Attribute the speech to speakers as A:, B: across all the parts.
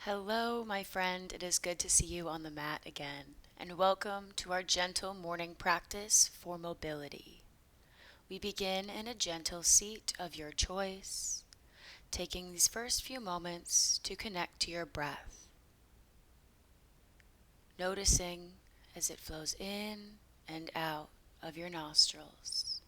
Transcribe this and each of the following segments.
A: Hello, my friend. It is good to see you on the mat again, and welcome to our gentle morning practice for mobility. We begin in a gentle seat of your choice, taking these first few moments to connect to your breath, noticing as it flows in and out of your nostrils,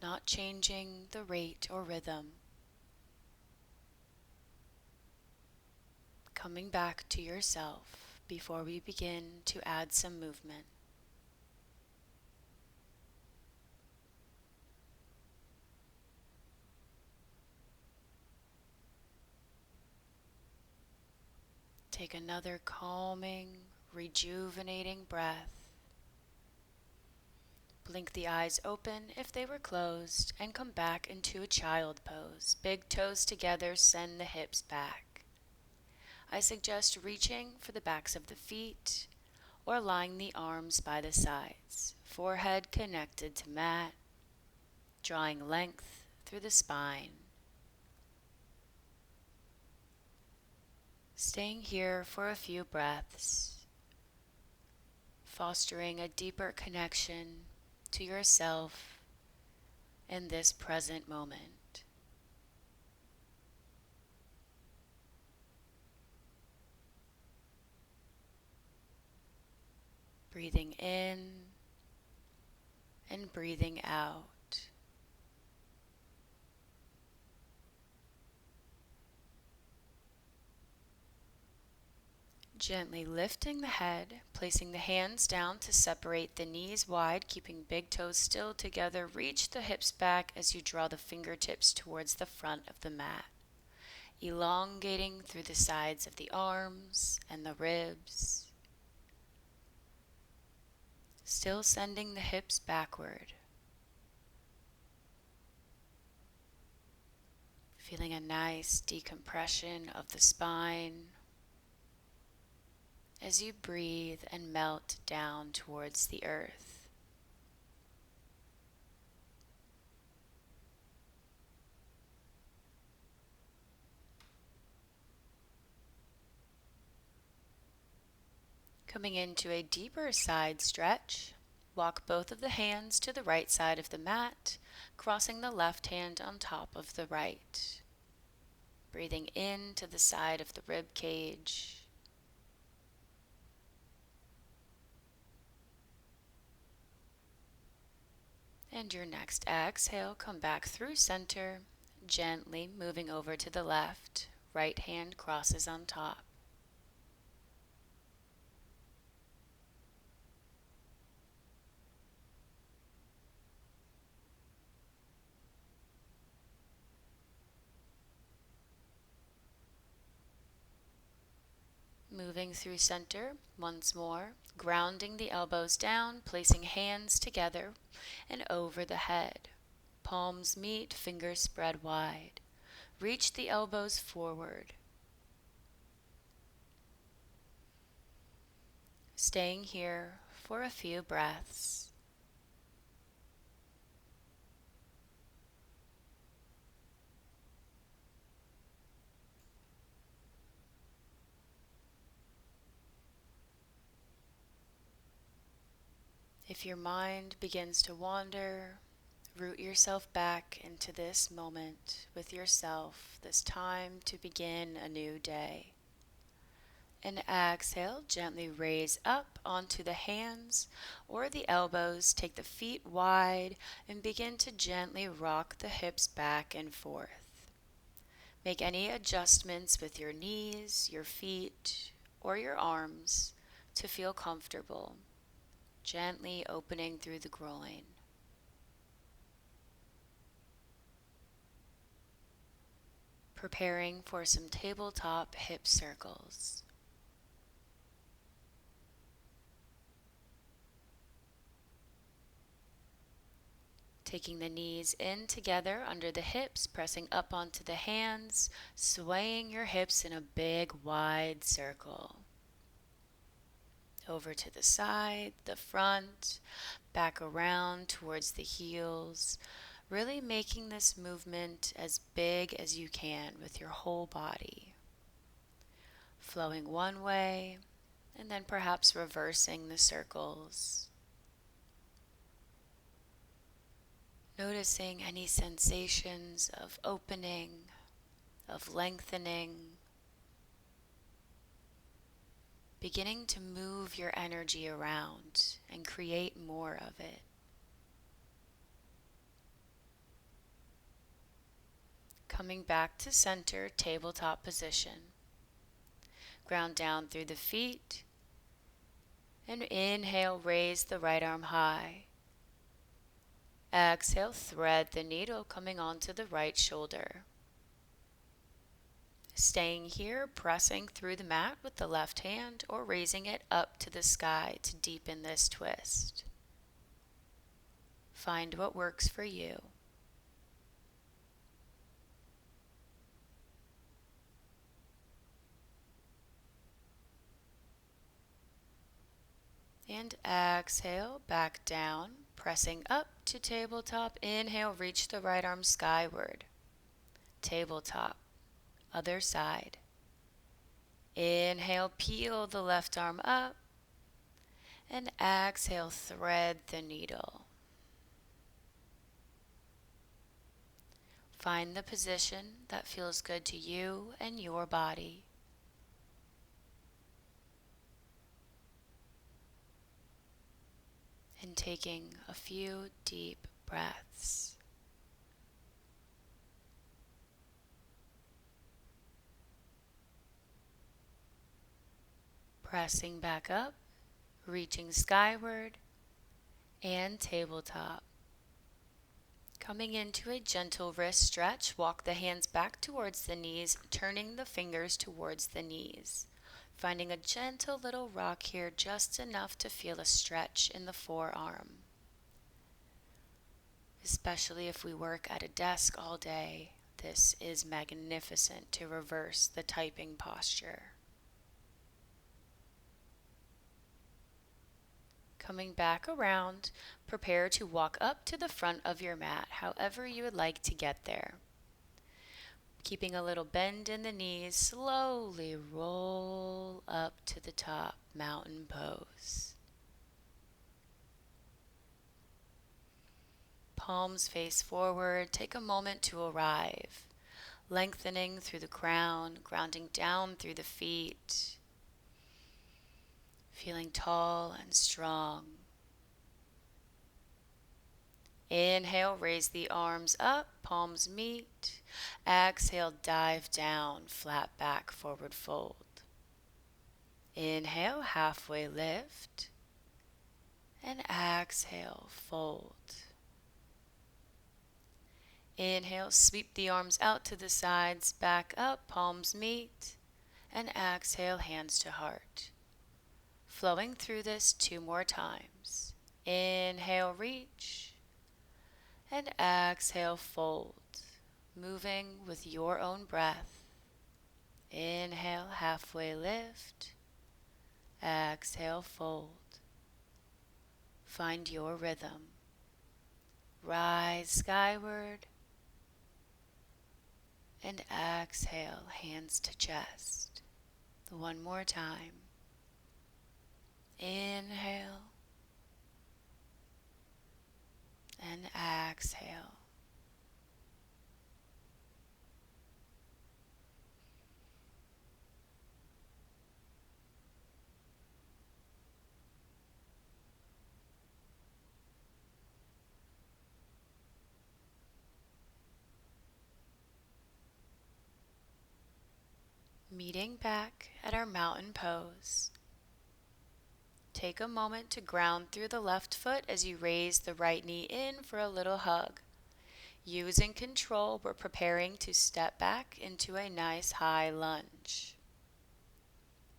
A: not changing the rate or rhythm, coming back to yourself before we begin to add some movement. Take another calming, rejuvenating breath. Blink the eyes open if they were closed and come back into a child pose. Big toes together, send the hips back. I suggest reaching for the backs of the feet or lying the arms by the sides. Forehead connected to mat, drawing length through the spine. Staying here for a few breaths, fostering a deeper connection to yourself in this present moment. Breathing in and breathing out. Gently lifting the head, placing the hands down to separate the knees wide, keeping big toes still together. Reach the hips back as you draw the fingertips towards the front of the mat, elongating through the sides of the arms and the ribs. Still sending the hips backward. Feeling a nice decompression of the spine as you breathe and melt down towards the earth. Coming into a deeper side stretch, walk both of the hands to the right side of the mat, crossing the left hand on top of the right. Breathing into the side of the rib cage. And your next exhale, come back through center, gently moving over to the left. Right hand crosses on top. Moving through center once more, grounding the elbows down, placing hands together and over the head. Palms meet, fingers spread wide. Reach the elbows forward. Staying here for a few breaths. If your mind begins to wander, root yourself back into this moment with yourself, this time to begin a new day. And exhale, gently raise up onto the hands or the elbows. Take the feet wide and begin to gently rock the hips back and forth. Make any adjustments with your knees, your feet, or your arms to feel comfortable. Gently opening through the groin. Preparing for some tabletop hip circles. Taking the knees in together under the hips, pressing up onto the hands, swaying your hips in a big wide circle. Over to the side, the front, back around towards the heels. Really making this movement as big as you can with your whole body. Flowing one way, and then perhaps reversing the circles. Noticing any sensations of opening, of lengthening. Beginning to move your energy around and create more of it. Coming back to center, tabletop position. Ground down through the feet. And inhale, raise the right arm high. Exhale, thread the needle coming onto the right shoulder. Staying here, pressing through the mat with the left hand or raising it up to the sky to deepen this twist. Find what works for you. And exhale, back down, pressing up to tabletop. Inhale, reach the right arm skyward. Tabletop, other side. Inhale, peel the left arm up. And exhale, thread the needle. Find the position that feels good to you and your body. And taking a few deep breaths. Pressing back up, reaching skyward, and tabletop. Coming into a gentle wrist stretch, walk the hands back towards the knees, turning the fingers towards the knees. Finding a gentle little rock here, just enough to feel a stretch in the forearm. Especially if we work at a desk all day, this is magnificent to reverse the typing posture. Coming back around, prepare to walk up to the front of your mat, however you would like to get there. Keeping a little bend in the knees, slowly roll up to the top, mountain pose. Palms face forward, take a moment to arrive, lengthening through the crown, grounding down through the feet. Feeling tall and strong. Inhale, raise the arms up, palms meet. Exhale, dive down, flat back, forward fold. Inhale, halfway lift. And exhale, fold. Inhale, sweep the arms out to the sides, back up, palms meet. And exhale, hands to heart. Flowing through this 2 more times. Inhale, reach. And exhale, fold. Moving with your own breath. Inhale, halfway lift. Exhale, fold. Find your rhythm. Rise skyward. And exhale, hands to chest. 1 more time. Inhale and exhale. Meeting back at our mountain pose. Take a moment to ground through the left foot as you raise the right knee in for a little hug. Using control, we're preparing to step back into a nice high lunge.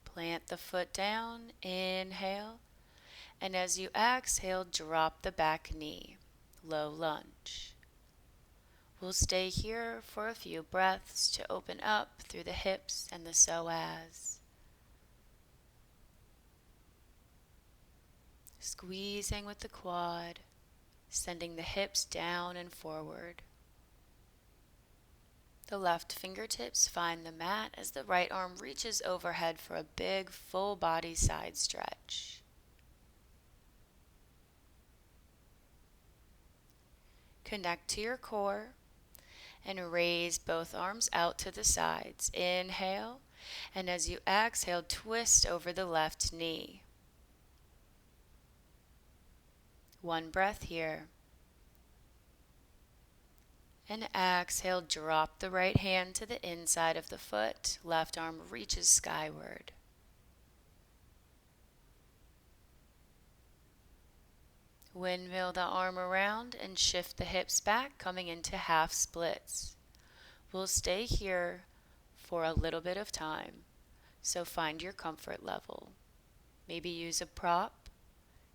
A: Plant the foot down, inhale, and as you exhale, drop the back knee, low lunge. We'll stay here for a few breaths to open up through the hips and the psoas. Squeezing with the quad, sending the hips down and forward. The left fingertips find the mat as the right arm reaches overhead for a big full body side stretch. Connect to your core and raise both arms out to the sides. Inhale, and as you exhale, twist over the left knee. One breath here. And exhale, drop the right hand to the inside of the foot. Left arm reaches skyward. Windmill the arm around and shift the hips back, coming into half splits. We'll stay here for a little bit of time, so find your comfort level. Maybe use a prop,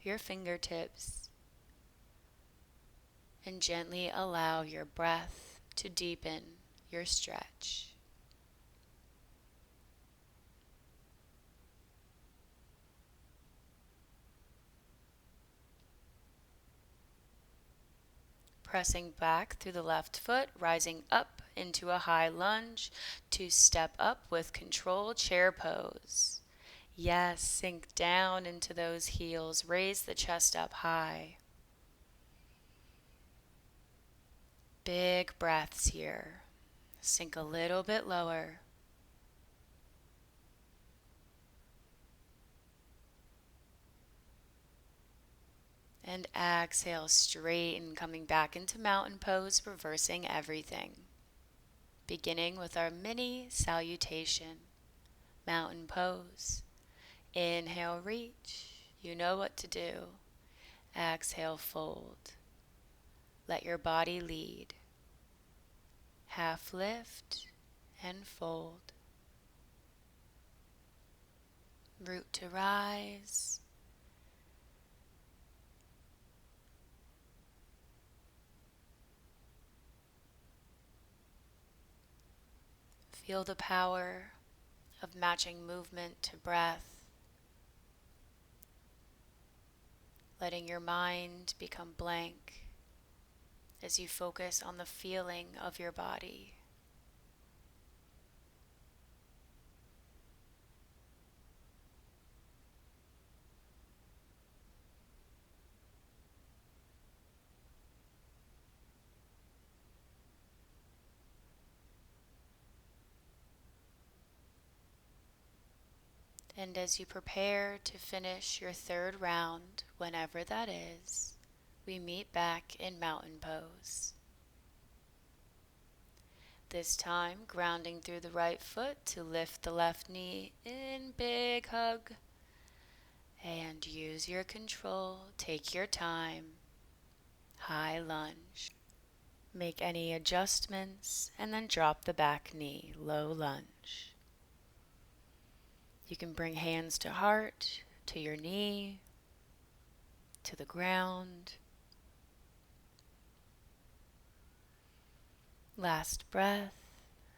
A: your fingertips, and gently allow your breath to deepen your stretch. Pressing back through the left foot, rising up into a high lunge to step up with control, chair pose. Yes, sink down into those heels, raise the chest up high. Big breaths here. Sink a little bit lower. And exhale, straighten, coming back into mountain pose, reversing everything. Beginning with our mini salutation, mountain pose. Inhale, reach. You know what to do. Exhale, fold. Let your body lead. Half lift and fold. Root to rise. Feel the power of matching movement to breath, letting your mind become blank as you focus on the feeling of your body. And as you prepare to finish your third round, whenever that is, we meet back in mountain pose. This time, grounding through the right foot to lift the left knee in, big hug. And use your control, take your time, high lunge. Make any adjustments and then drop the back knee, low lunge. You can bring hands to heart, to your knee, to the ground. Last breath,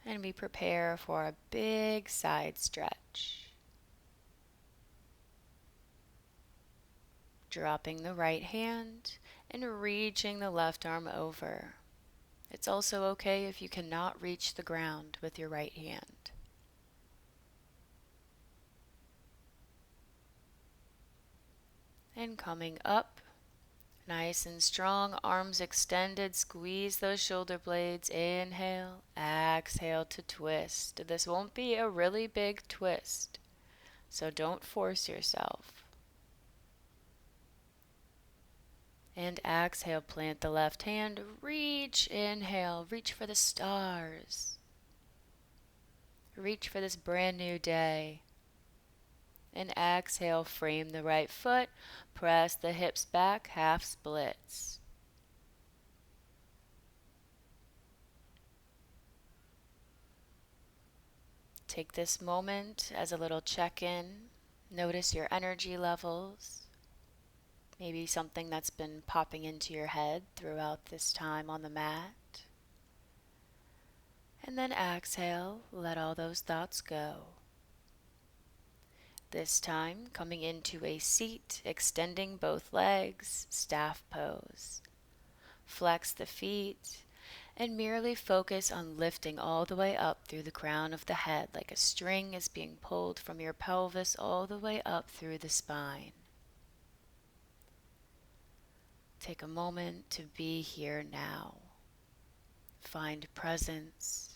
A: and we prepare for a big side stretch. Dropping the right hand and reaching the left arm over. It's also okay if you cannot reach the ground with your right hand. And coming up, nice and strong, arms extended, squeeze those shoulder blades. Inhale, exhale to twist. This won't be a really big twist, so don't force yourself. And exhale, plant the left hand, reach, inhale, reach for the stars. Reach for this brand new day. And exhale, frame the right foot, press the hips back, half splits. Take this moment as a little check-in. Notice your energy levels. Maybe something that's been popping into your head throughout this time on the mat. And then exhale, let all those thoughts go. This time, coming into a seat, extending both legs, staff pose. Flex the feet and merely focus on lifting all the way up through the crown of the head like a string is being pulled from your pelvis all the way up through the spine. Take a moment to be here now. Find presence.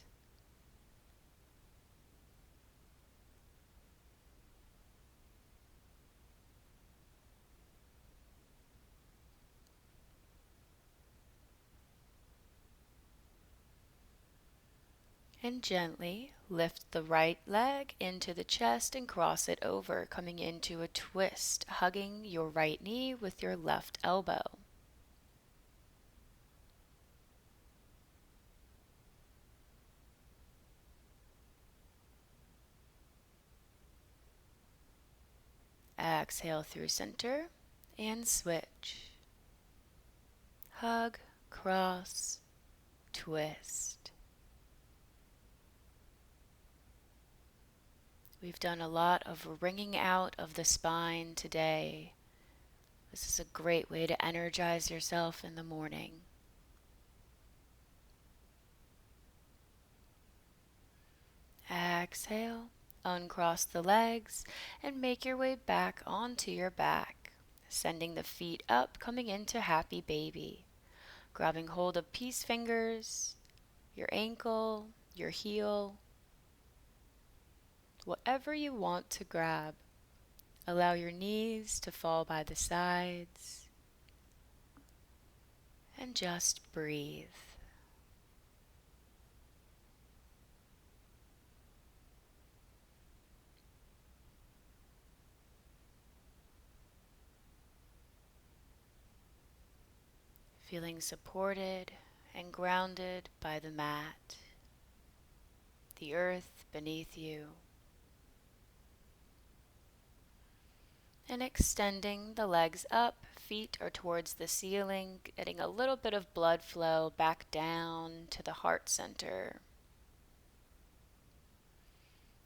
A: And gently lift the right leg into the chest and cross it over, coming into a twist, hugging your right knee with your left elbow. Exhale through center and switch. Hug, cross, twist. We've done a lot of wringing out of the spine today. This is a great way to energize yourself in the morning. Exhale, uncross the legs and make your way back onto your back, sending the feet up, coming into happy baby. Grabbing hold of peace fingers, your ankle, your heel, whatever you want to grab. Allow your knees to fall by the sides and just breathe. Feeling supported and grounded by the mat, the earth beneath you, and extending the legs up, feet are towards the ceiling, getting a little bit of blood flow back down to the heart center.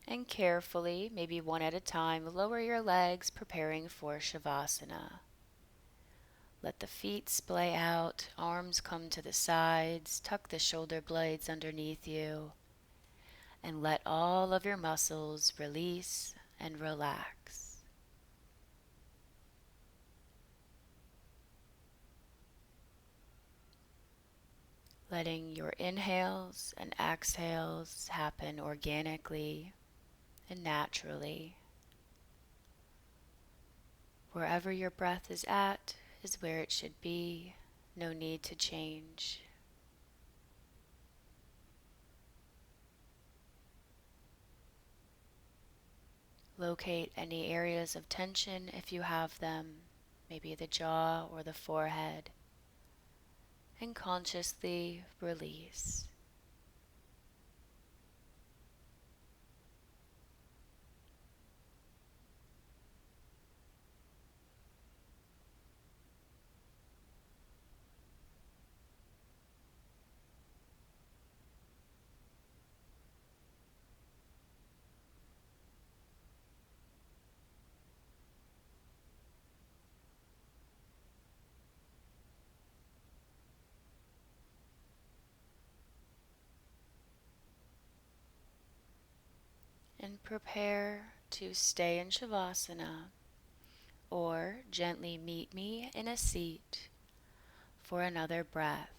A: And carefully, maybe one at a time, lower your legs, preparing for Savasana. Let the feet splay out, arms come to the sides, tuck the shoulder blades underneath you, and let all of your muscles release and relax. Letting your inhales and exhales happen organically and naturally. Wherever your breath is at is where it should be. No need to change. Locate any areas of tension if you have them, maybe the jaw or the forehead, and consciously release. And prepare to stay in Shavasana or gently meet me in a seat for another breath.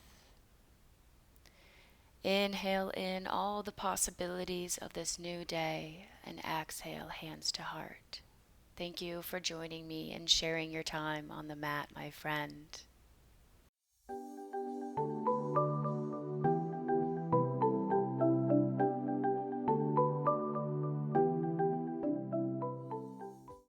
A: Inhale in all the possibilities of this new day and exhale, hands to heart. Thank you for joining me and sharing your time on the mat, my friend.